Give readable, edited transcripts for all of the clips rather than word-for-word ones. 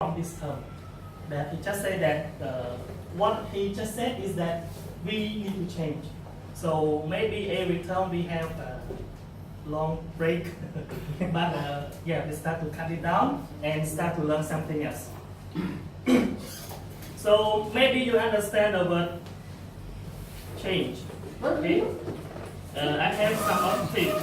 from this term. That he just said that what he just said is that we need to change. So maybe every term we have a long break, but yeah, we start to cut it down and start to learn something else. So maybe you understand the word change. Okay? I have some of things.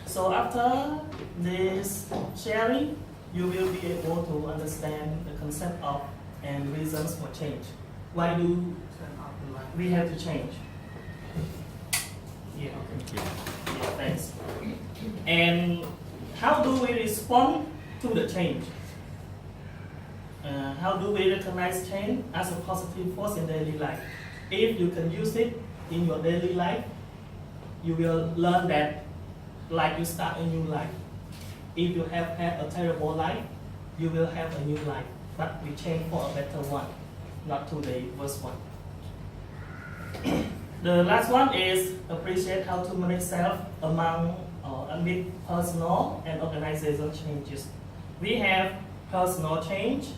So after this sharing, you will be able to understand the concept of and reasons for change. Why do we have to change? Yeah, yeah, thanks. And how do we respond to the change? How do we recognize change as a positive force in daily life? If you can use it in your daily life, you will learn that like you start a new life. If you have had a terrible life, you will have a new life, but we change for a better one, not to the worst one. The last one is appreciate how to manage self amid personal and organizational changes. We have personal change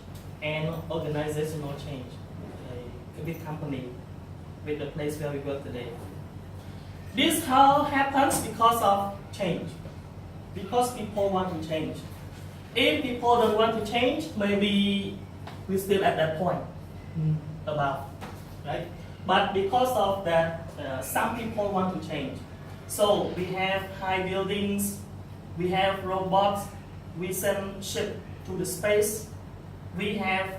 and organizational change. A big company with the place where we work today. This how happens because of change. Because people want to change. If people don't want to change, maybe we're still at that point above, right? But because of that, some people want to change. So we have high buildings, we have robots, we send ship to the space, we have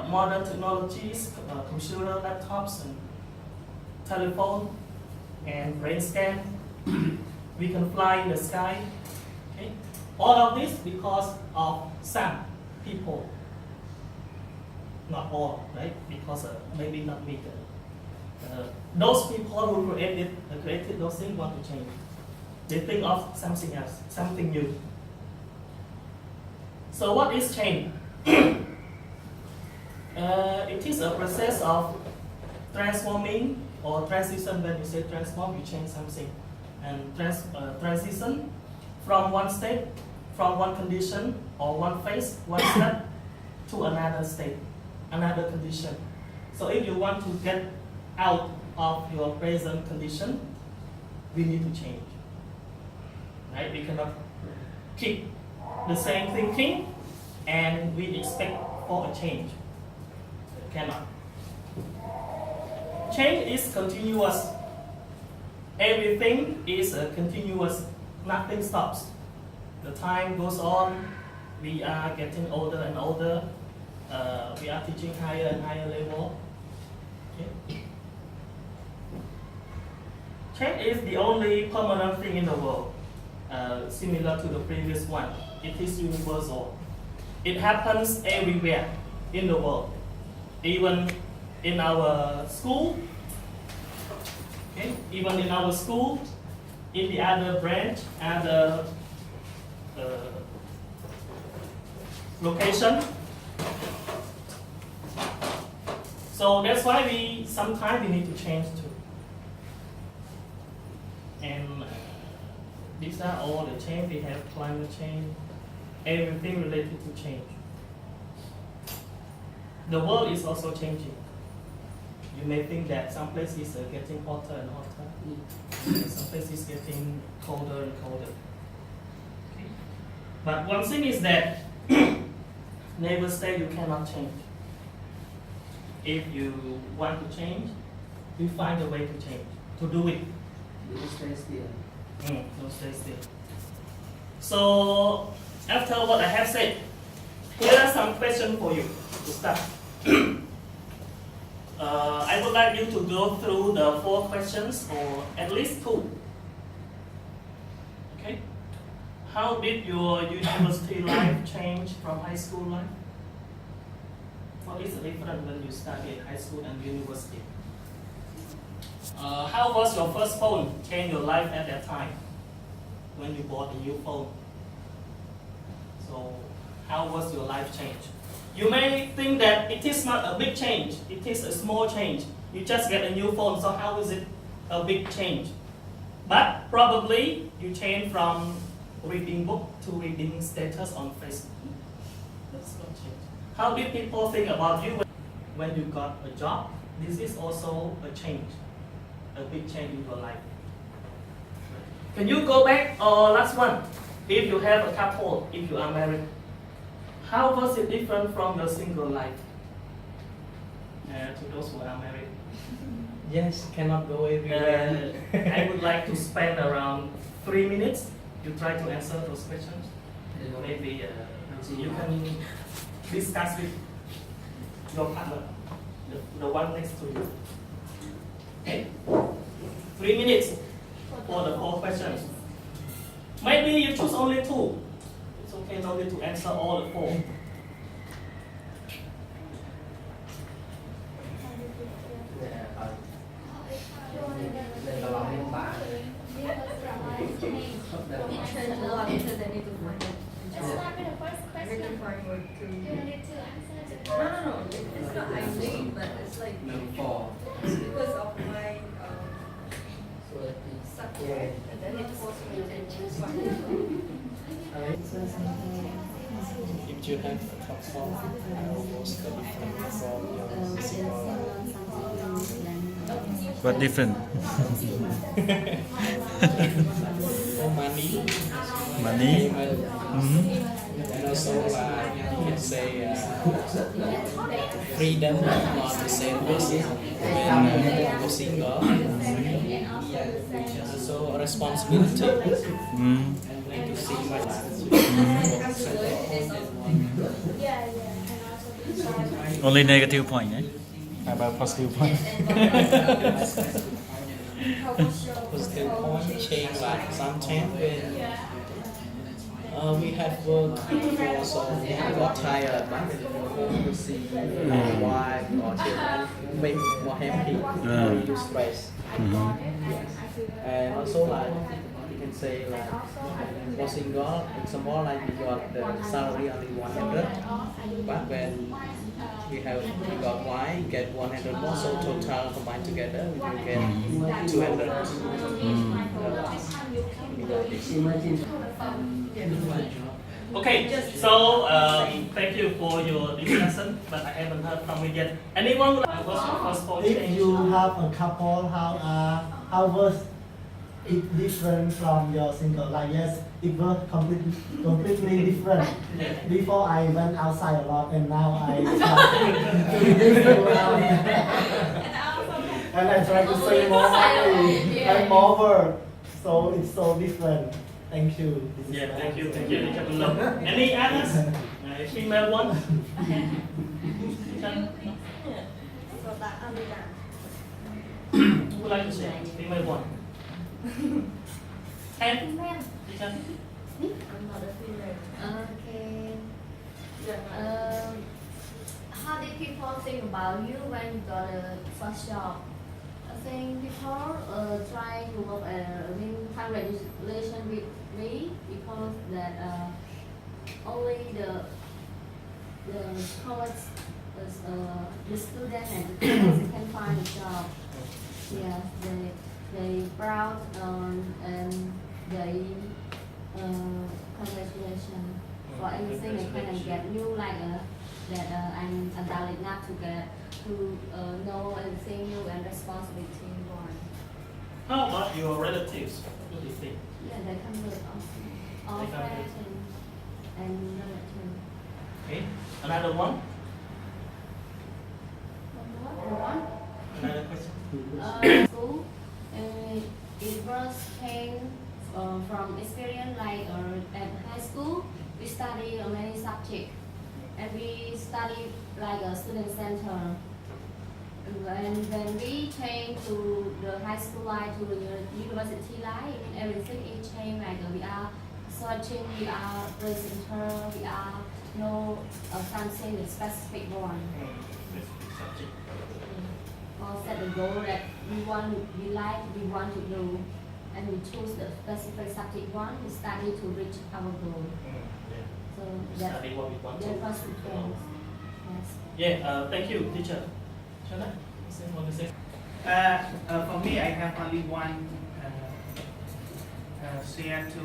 modern technologies, computer, laptops, and telephone, and brain scan. We can fly in the sky. Okay? All of this because of some people. Not all, right? Because maybe not me. Those people who created those things want to change. They think of something else, something new. So what is change? It is a process of transforming or transition. When you say transform, you change something. And transition from one state, from one condition or one phase, one step to another state, another condition. So if you want to get out of your present condition, we need to change. Right? We cannot keep the same thinking and we expect for a change. It cannot. Change is continuous. Everything is continuous. Nothing stops. The time goes on. We are getting older and older. We are teaching higher and higher level. Okay. Change is the only permanent thing in the world, similar to the previous one. It is universal. It happens everywhere in the world, even in our school. Okay? Even in our school, in the other branch, other location. So that's why sometimes we need to change too. And these are all the change. We have climate change, everything related to change. The world is also changing. You may think that some places are getting hotter and hotter, and some places getting colder and colder. Okay. But one thing is that never say you cannot change. If you want to change, you find a way to change, to do it. Don't stay still. Don't stay still. So after what I have said, here are some questions for you to start. I would like you to go through the 4 questions or at least 2. Okay? How did your university life change from high school life? What is the difference when you study at high school and university? How was your first phone change your life at that time when you bought a new phone? So how was your life change? You may think that it is not a big change, it is a small change. You just get a new phone, so how is it a big change? But probably you change from reading book to reading status on Facebook. How did people think about you when you got a job? This is also a change, a big change in your life. Can you go back or last one? If you have a couple, if you are married, how was it different from your single life? To those who are married. Yes, cannot go everywhere. I would like to spend around 3 minutes. You try to answer those questions. Maybe you can discuss with your partner, the one next to you. Okay? 3 minutes for the 4 questions. Maybe you choose only 2. It's okay, no need to answer all the 4. Đây là lòng nhân bản. Change a lot because I need to find it. Let's start with the first question. Written framework to. You need to answer the No. It's not I need, but it's like Number 4. because of my So that is subject, and then it forced me to choose one. If you have a couple, how was the difference from your single life? What different? For money, Money? and also you can say freedom, not the same as when you go single. Also a responsibility. Mm. And like to see my life. yeah. And also Only negative point, eh? How about positive point? Positive point change like sometimes when we have work before, so we got tired, but to see wife or children make more happy, reduce stress. And also like you can say like for single, it's more like you got the salary only 100, but when we got wife, get 100 more, so total combined together we will get 200. Okay, so thank you for your discussion, but I haven't heard from you yet. Anyone would like what's your first point If change? you have a couple, how was it different from your single life? Yes, it was completely different. Before I went outside a lot, and now I start to be different now. And I try to save more money and more work, so it's so different. Thank you. This is Yeah, my thank you, answer. thank you, Teacher Bullock. Any others? Female one? Who would like to say? Female one. And teacher? I'm not a female. Okay. Yeah. How did people think about you when you got a first job? I think people try to work have relation with me because that only the college the student and the college can find a job. Yeah, they proud and they congratulations for anything they can get new like that I'm adult enough to get to know everything new and responsibility one. How about your relatives? What do you think? Yeah, they come with also all They come friends and relatives. Okay, another one? One. Another question? School, it was came from experience like at high school, we study many subjects and we study like a student center. And when we change to the high school life to the university life, everything is changed. Like we are searching, we are presenter, we are know something specific one. Subject. Or set the goal that we want to do, and we choose the specific subject one we study to reach our goal. Yeah. So that Study what we want that was to. the difference. Yes. Yeah, thank you, teacher. Shana, want to say? For me, I have only one share to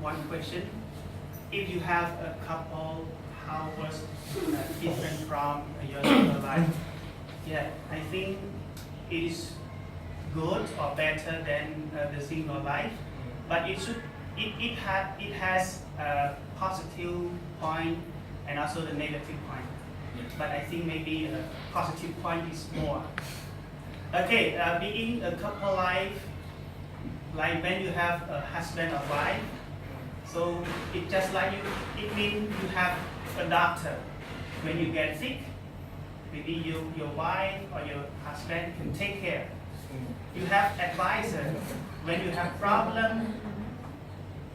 one question. If you have a couple, how was different from your single life. Yeah, I think it is good or better than the single life, but it has a positive point and also the negative point. But I think maybe a positive point is more. Okay, being a couple life, like when you have a husband or wife, so it just like it means you have a doctor. When you get sick, maybe your wife or your husband can take care. You have advisor when you have problem.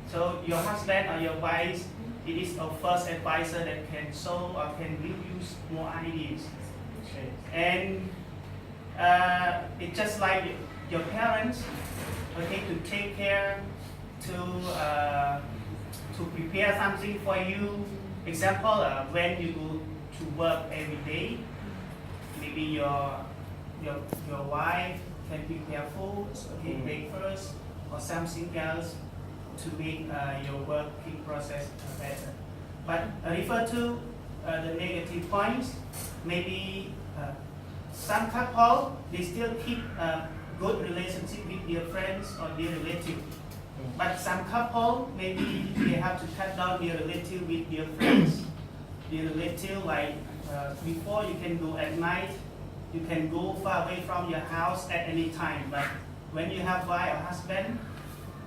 So your husband or your wife, it is a first advisor that can solve or can give you more ideas. And it's just like your parents, okay, to take care, to prepare something for you. Example, when you go to work every day, maybe your wife can prepare food, okay, breakfast or something else to make your working process better. But refer to the negative points, maybe some couple, they still keep a good relationship with their friends or their relatives. But some couple, maybe they have to cut down their relative with their friends. Their relative, like before you can go at night, you can go far away from your house at any time. But when you have wife or husband,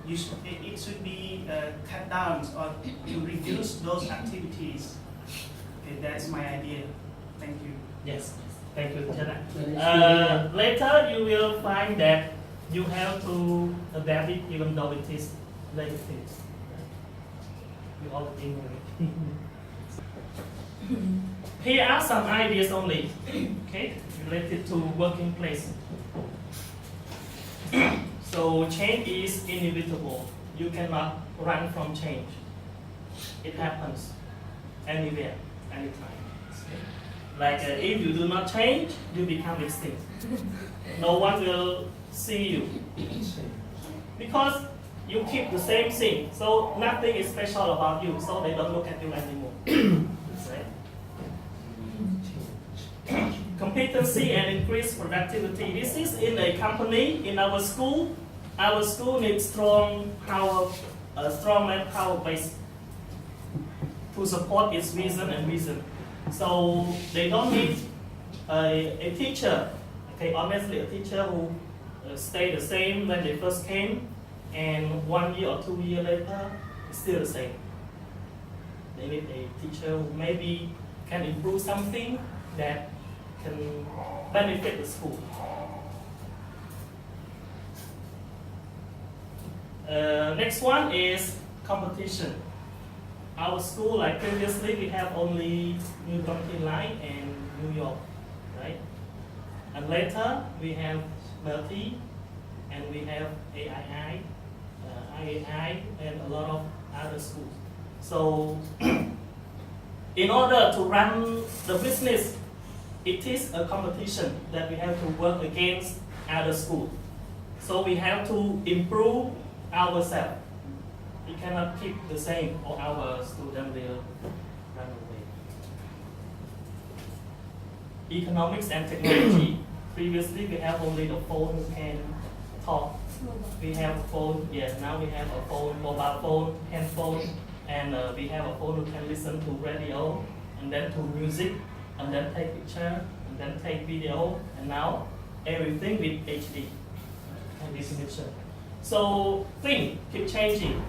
it should be cut down or to reduce those activities. Okay, that's my idea. Thank you. Yes, thank you, Chana. Later you will find that you have to adapt it even though it is negative. You already know it. Here are some ideas only, okay, related to working place. So change is inevitable. You cannot run from change. It happens anywhere, anytime. Like if you do not change, you become extinct. No one will see you because you keep the same thing. So nothing is special about you. So they don't look at you anymore. Competency and increased productivity. This is in a company, in our school. Our school needs strong manpower base to support its vision and vision. So they don't need a teacher. Okay, honestly, a teacher who stayed the same when they first came, and 1 year or 2 years later, it's still the same. They need a teacher who maybe can improve something that can benefit the school. Next one is competition. Our school, like previously, we have only New Donkey Line and New York, right? And later we have Melty, and we have AII, IAI, and a lot of other schools. So, in order to run the business, it is a competition that we have to work against other schools. So we have to improve ourselves. We cannot keep the same, or our students will run away. Economics and technology. Previously, we have only the phone who can talk. We have a phone, yes, now we have a phone, mobile phone, handphone, and we have a phone who can listen to radio, and then to music, and then take picture, and then take video, and now everything with HD and definition. So things keep changing.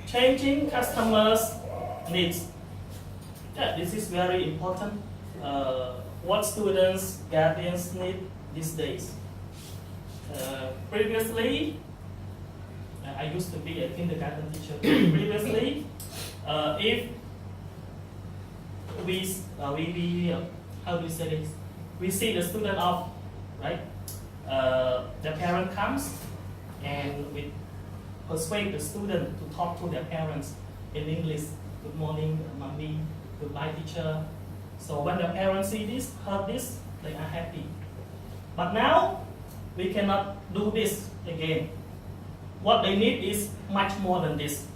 Changing customers' needs. Yeah, this is very important. What students, guardians need these days. Previously, I used to be a kindergarten teacher. Previously, if we how do we say this? We see the student off, right? The parent comes and we persuade the student to talk to their parents in English. Good morning, mommy. Goodbye, teacher. So when the parents see this, heard this, they are happy. But now we cannot do this again. What they need is much more than this.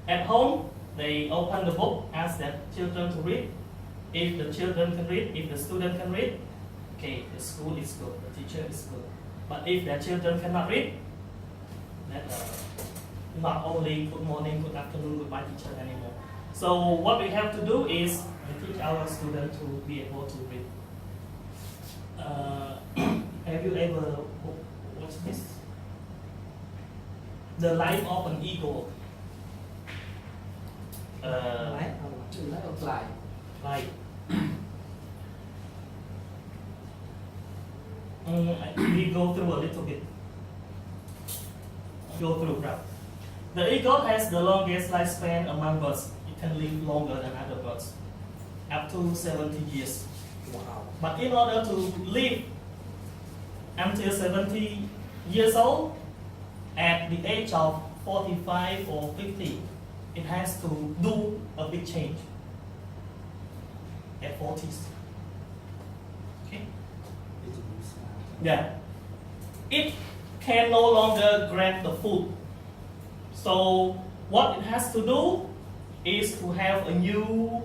At home, they open the book, ask their children to read. If the children can read, if the student can read, okay, the school is good, the teacher is good. But if their children cannot read, then not only good morning, good afternoon, goodbye teacher anymore. So what we have to do is we teach our students to be able to read. Have you ever watched this? The Life of an Eagle. Life of life. Like, we go through a little bit. Go through, right? The eagle has the longest lifespan among birds. It can live longer than other birds, up to 70 years. Wow. But in order to live until 70 years old, at the age of 45 or 50, it has to do a big change at 40s. Okay? Yeah. It can no longer grab the food. So what it has to do is to have a new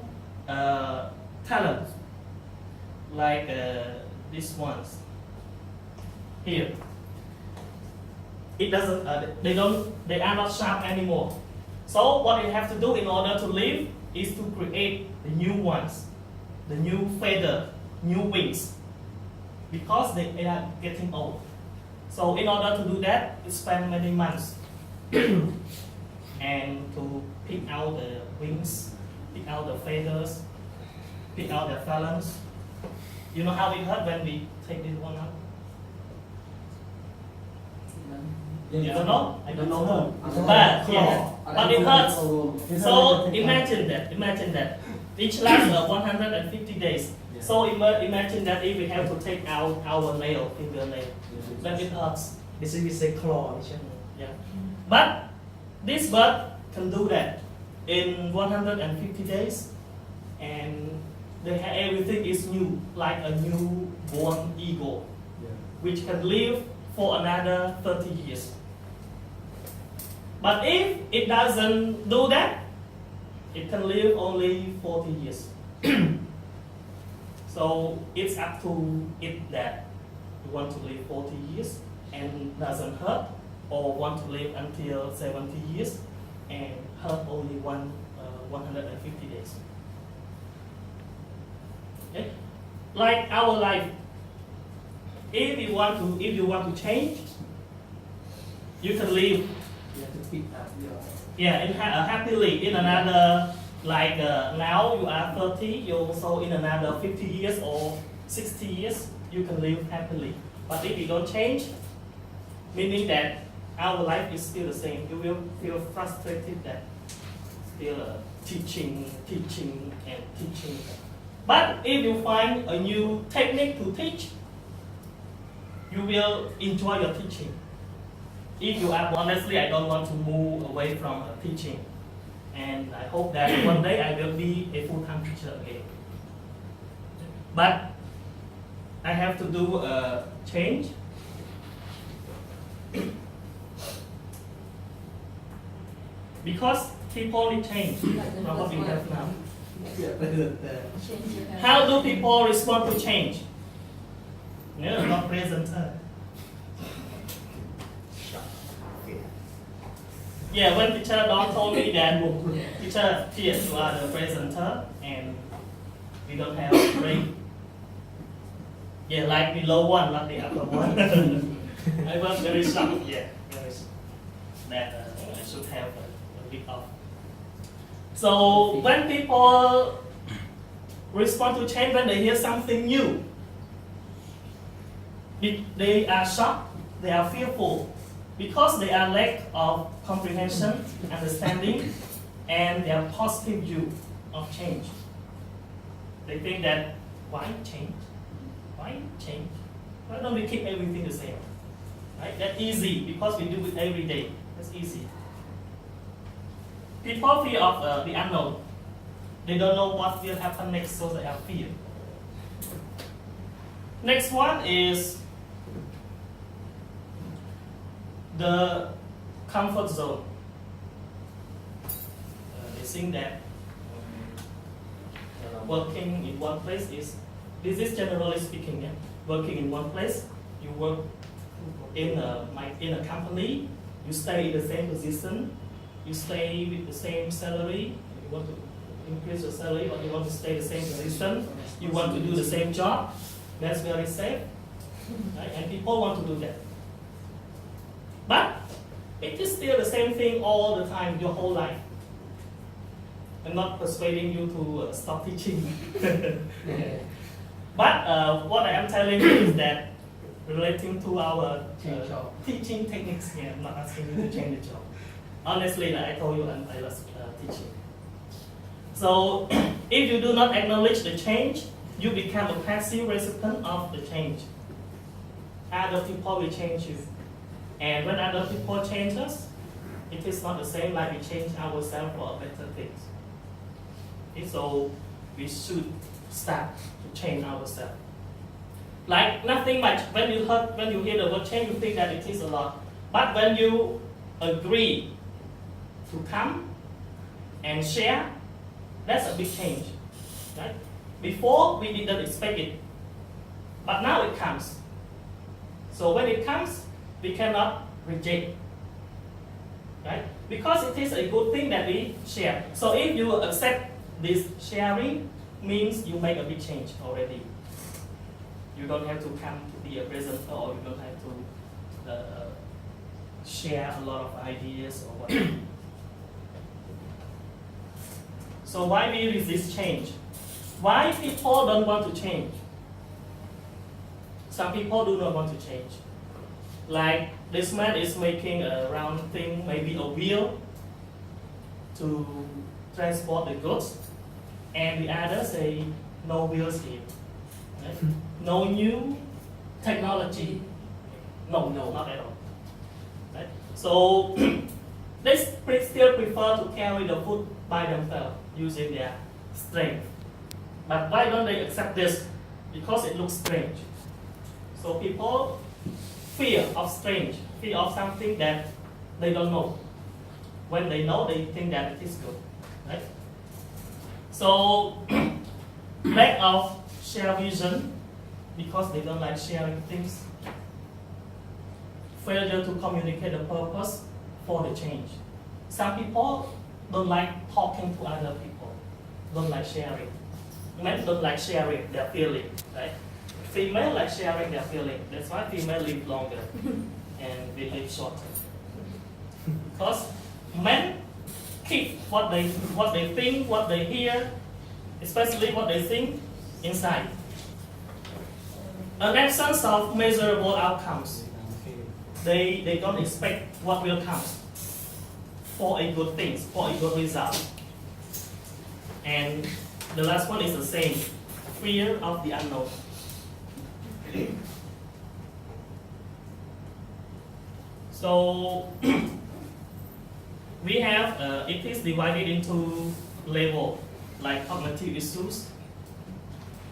talent, like these ones here. It doesn't. They are not sharp anymore. So what it has to do in order to live is to create the new ones, the new feather, new wings, because they are getting old. So in order to do that, it spends many months and to pick out the wings, pick out the feathers, pick out the phalanx. You know how it hurts when we take this one out? You don't know? I don't know. But yeah, but it hurts. So imagine that. Each lasts 150 days. So imagine that if we have to take out our nail, fingernail, then it hurts. This is a claw. Yeah. But this bird can do that in 150 days, and everything is new, like a newborn eagle, which can live for another 30 years. But if it doesn't do that, it can live only 40 years. So it's up to it that you want to live 40 years and doesn't hurt, or want to live until 70 years and hurt only 150 days. Okay? Like our life, if you want to change, you can live. You have to pick up your. Yeah, happily in another, like now you are 30, so in another 50 years or 60 years, you can live happily. But if you don't change, meaning that our life is still the same, you will feel frustrated that still teaching. But if you find a new technique to teach, you will enjoy your teaching. If you are, honestly, I don't want to move away from teaching. And I hope that one day I will be a full-time teacher again. But I have to do a change. Because people need change from what we have now. How do people respond to change? No, not presenter. Yeah, when teacher Don told me that, teacher, yes, you are the presenter and we don't have a break. Yeah, like below one, not the upper one. I was very shocked, yeah, very shocked that I should have a week off. So when people respond to change, when they hear something new, they are shocked, they are fearful, because they are lack of comprehension, understanding, and their positive view of change. They think that, why change? Why change? Why don't we keep everything the same? Right? That's easy, because we do it every day. That's easy. People fear of the unknown. They don't know what will happen next, so they have fear. Next one is the comfort zone. they think that working in one place this is generally speaking, yeah? Working in one place, you work in a company, you stay in the same position, you stay with the same salary, you want to increase your salary or you want to stay the same position, you want to do the same job, that's very safe, right? And people want to do that. But it is still the same thing all the time, your whole life. I'm not persuading you to stop teaching. But what I am telling you is that relating to our teaching techniques here, I'm not asking you to change the job. Honestly, like I told you, I was teaching. So if you do not acknowledge the change, you become a passive recipient of the change. Other people will change you. And when other people change us, it is not the same like we change ourselves for better things. Okay, so we should start to change ourselves. Like nothing much. When you hear the word change, you think that it is a lot. But when you agree to come and share, that's a big change. Right? Before we didn't expect it, but now it comes. So when it comes, we cannot reject, right? Because it is a good thing that we share. So if you accept this sharing, means you make a big change already. You don't have to come to be a presenter, or you don't have to share a lot of ideas or whatever. So why we resist change? Why people don't want to change? Some people do not want to change. Like this man is making a round thing, maybe a wheel to transport the goods, and the others say no wheels here, right? No new technology, no, not at all. Right? So they still prefer to carry the food by themselves using their strength. But why don't they accept this? Because it looks strange. So people fear of strange, fear of something that they don't know. When they know, they think that it is good, right? So lack of shared vision, because they don't like sharing things. Failure to communicate the purpose for the change. Some people don't like talking to other people, don't like sharing. Men don't like sharing their feeling, right? Female like sharing their feeling. That's why female live longer and we live shorter. Because men keep what they think, what they hear, especially what they think, inside. An absence of measurable outcomes. They don't expect what will come for a good thing, for a good result. And the last one is the same, fear of the unknown. So we have, it is divided into level, like cognitive issues.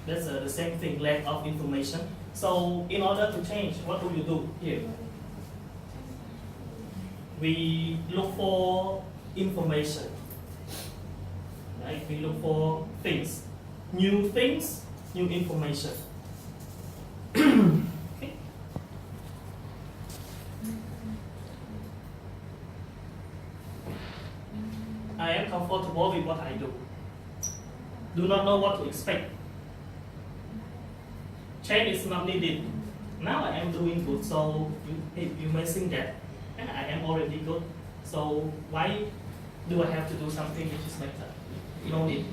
That's the same thing, lack of information. So in order to change, what do you do here? We look for information, right? We look for things, new information. Okay. I am comfortable with what I do. Do not know what to expect. Change is not needed. Now I am doing good, so you may think that I am already good. So why do I have to do something which is better? No need.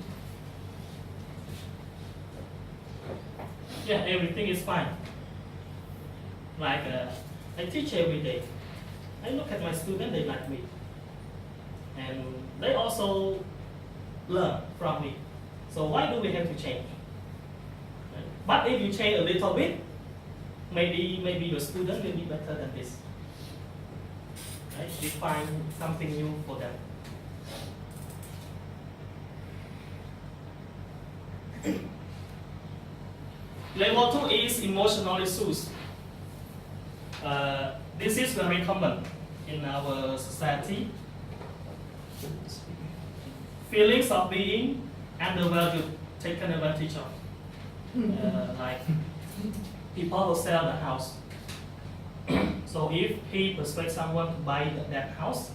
Yeah, everything is fine. Like I teach every day. I look at my students, they like me. And they also learn from me. So why do we have to change? Right? But if you change a little bit, maybe your student will be better than this. Right? You find something new for them. Level 2 is emotional issues. This is very common in our society. feelings of being undervalued, taken advantage of. Like people who sell the house. So if he persuades someone to buy that house,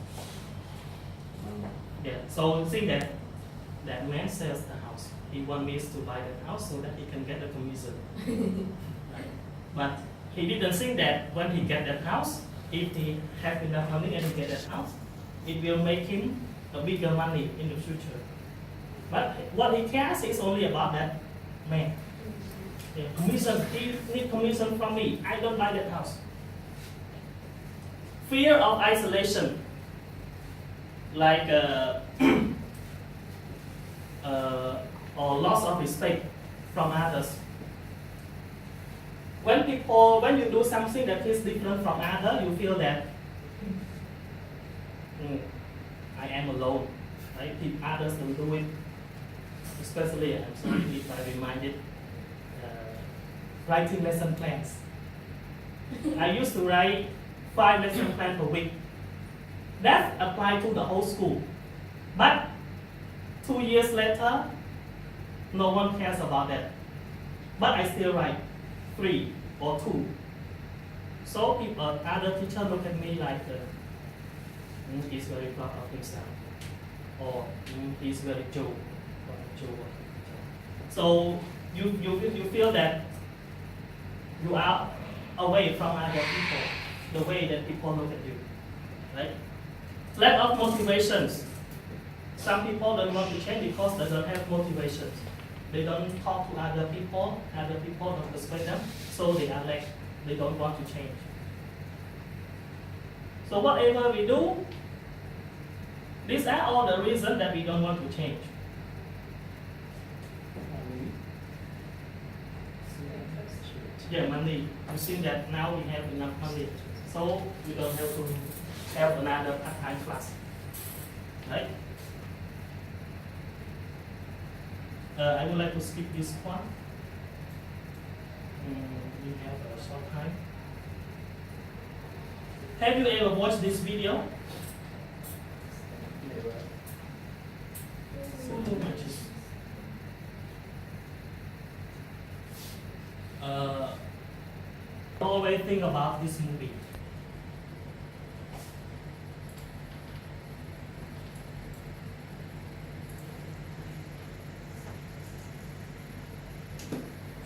yeah. So think that man sells the house. He wants me to buy the house so that he can get the commission. Right? But he didn't think that when he get that house, if he have enough money and he get that house, it will make him a bigger money in the future. But what he cares is only about that man. Yeah, commission, he need commission from me. I don't buy that house. Fear of isolation, like or loss of respect from others. When you do something that is different from others, you feel that I am alone. Right? If others don't do it, especially I'm sorry if I reminded writing lesson plans. I used to write 5 lesson plans per week. That applied to the whole school. But 2 years later, no one cares about that. But I still write 3 or 2. So people, other teachers look at me like he's very proud of himself, or he's very Joe. So you feel that you are away from other people, the way that people look at you, right? Lack of motivations. Some people don't want to change because they don't have motivations. They don't talk to other people don't persuade them, so they are like, they don't want to change. So whatever we do, these are all the reasons that we don't want to change. Yeah, money. You see that now we have enough money, so we don't have to have another part-time class, right? I would like to skip this one. We have a short time. Have you ever watched this video? Never. So too much. Always think about this movie.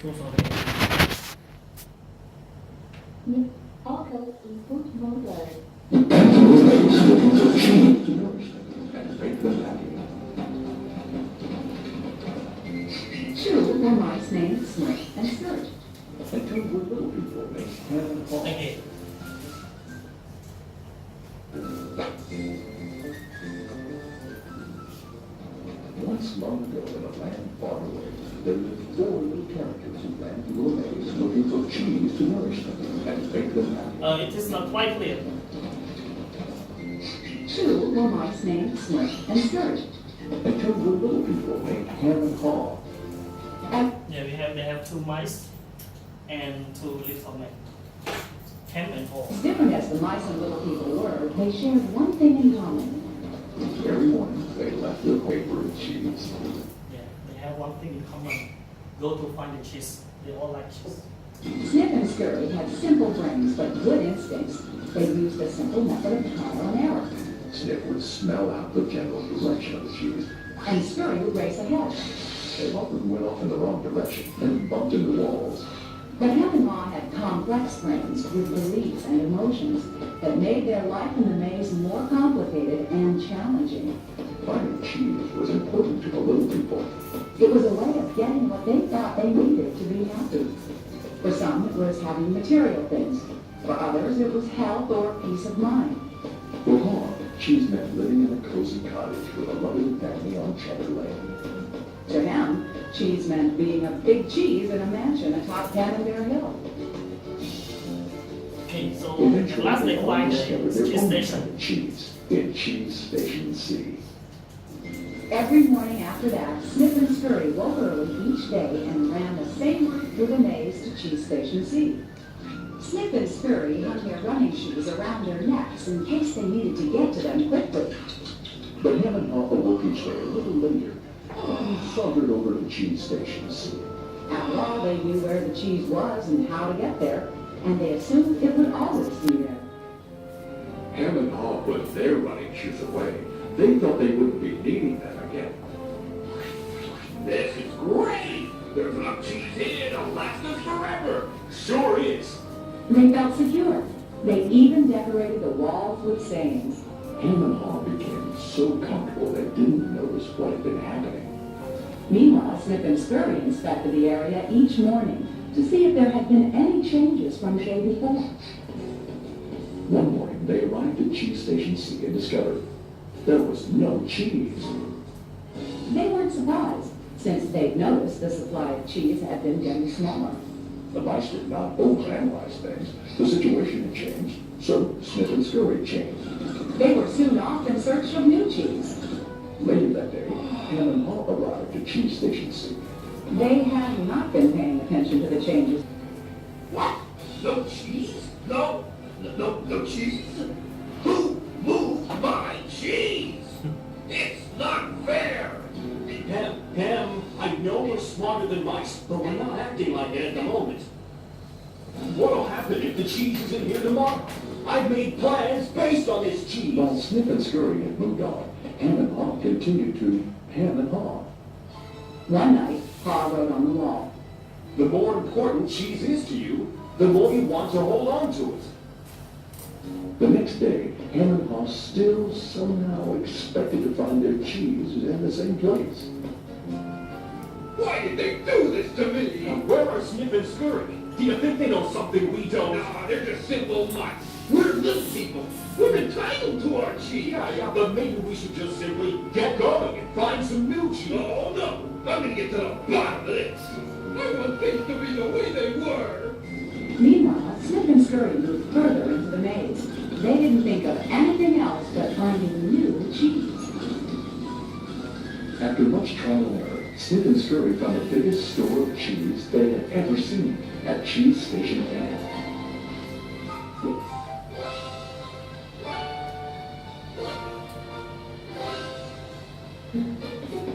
So sorry. Auto input mode. Two were mice named Snick and Skirt. And two were little people named Ham and Paul. Okay. Once long ago in a land far away, there lived 4 little characters who ran through a maze looking for cheese to nourish them and make them happy. It is not quite clear. Two were mice named Snick and Skirt. And two were little people named Ham and Haw. Yeah, they have 2 mice and 2 little men. Ham and Haw. As different as the mice and little people were, they shared one thing in common. Every morning, they left their paper and cheese. Yeah, they have one thing in common. Go to find the cheese. They all like cheese. Snip and Scurry had simple brains but good instincts. They used a simple method of trial and error. Snip would smell out the general direction of the cheese. And Scurry would race ahead. They often went off in the wrong direction and bumped into walls. But Ham and Haw had complex brains with beliefs and emotions that made their life in the maze more complicated and challenging. Finding cheese was important to the little people. It was a way of getting what they thought they needed to be happy. For some, it was having material things. For others, it was health or peace of mind. For Haw, cheese meant living in a cozy cottage with a loving family on Cheddar Lane. To him, cheese meant being a big cheese in a mansion atop Cannonbear Hill. Okay, so Eventually, last they they all find discovered the their cheese own station. kind of cheese in Cheese Station C. Every morning after that, Snip and Scurry woke early each day and ran the same route through the maze to Cheese Station C. Snip and Scurry hung their running shoes around their necks in case they needed to get to them quickly. But Ham and Papa woke each day a little later and sauntered over to the cheese station to see it. After all, they knew where the cheese was and how to get there, and they assumed it would always be there. Ham and Pa put their running shoes away. They thought they wouldn't be needing them again. This is great! There's enough cheese here to last us forever! Sure is! They felt secure. They even decorated the walls with sayings. Ham and Pa became so comfortable they didn't notice what had been happening. Meanwhile, Snip and Scurry inspected the area each morning to see if there had been any changes from the day before. One morning, they arrived at Cheese Station C and discovered there was no cheese. They weren't surprised, since they'd noticed the supply of cheese had been getting smaller. The mice did not overanalyze things. The situation had changed, so Snip and Scurry changed. They were soon off in search of new cheese. Later that day, Ham and Pa arrived at Cheese Station C. They had not been paying attention to the changes. What? No cheese? No cheese? Who moved my cheese? It's not fair! Ham, I know we're smarter than mice, but we're not acting like it at the moment. What'll happen if the cheese isn't here tomorrow? I've made plans based on this cheese. While Snip and Scurry had moved on, Ham and Pa continued to Ham and Ha. One night, Pa wrote on the wall, The more important cheese is to you, the more you want to hold on to it. The next day, Ham and Pa still somehow expected to find their cheese in the same place. Why did they do this to me? Where are Snip and Scurry? Do you think they know something we don't? Nah, they're just simple mice. We're little people. We're entitled to our cheese. Yeah, but maybe we should just simply get going and find some new cheese. No. I'm gonna get to the bottom of this. I want things to be the way they were. Meanwhile, Snip and Scurry moved further into the maze. They didn't think of anything else but finding new cheese. After much trial and error, Snip and Scurry found the biggest store of cheese they had ever seen at Cheese Station A.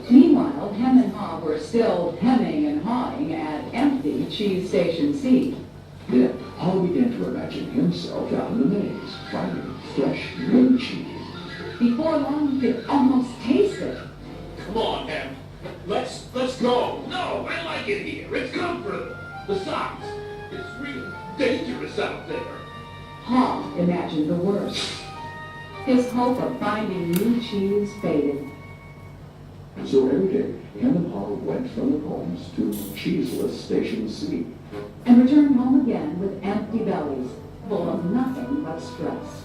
Meanwhile, Ham and Ha were still hemming and hawing at empty Cheese Station C. Then, Paul began to imagine himself out in the maze, finding fresh, new cheese. Before long, he could almost taste it. Come on, Ham. Let's go. No, I like it here. It's comfortable. Besides, it's real dangerous out there. Ha imagined the worst. His hope of finding new cheese faded. So every day, Ham and Pa went from their homes to cheeseless Station C. And returned home again with empty bellies, full of nothing but stress.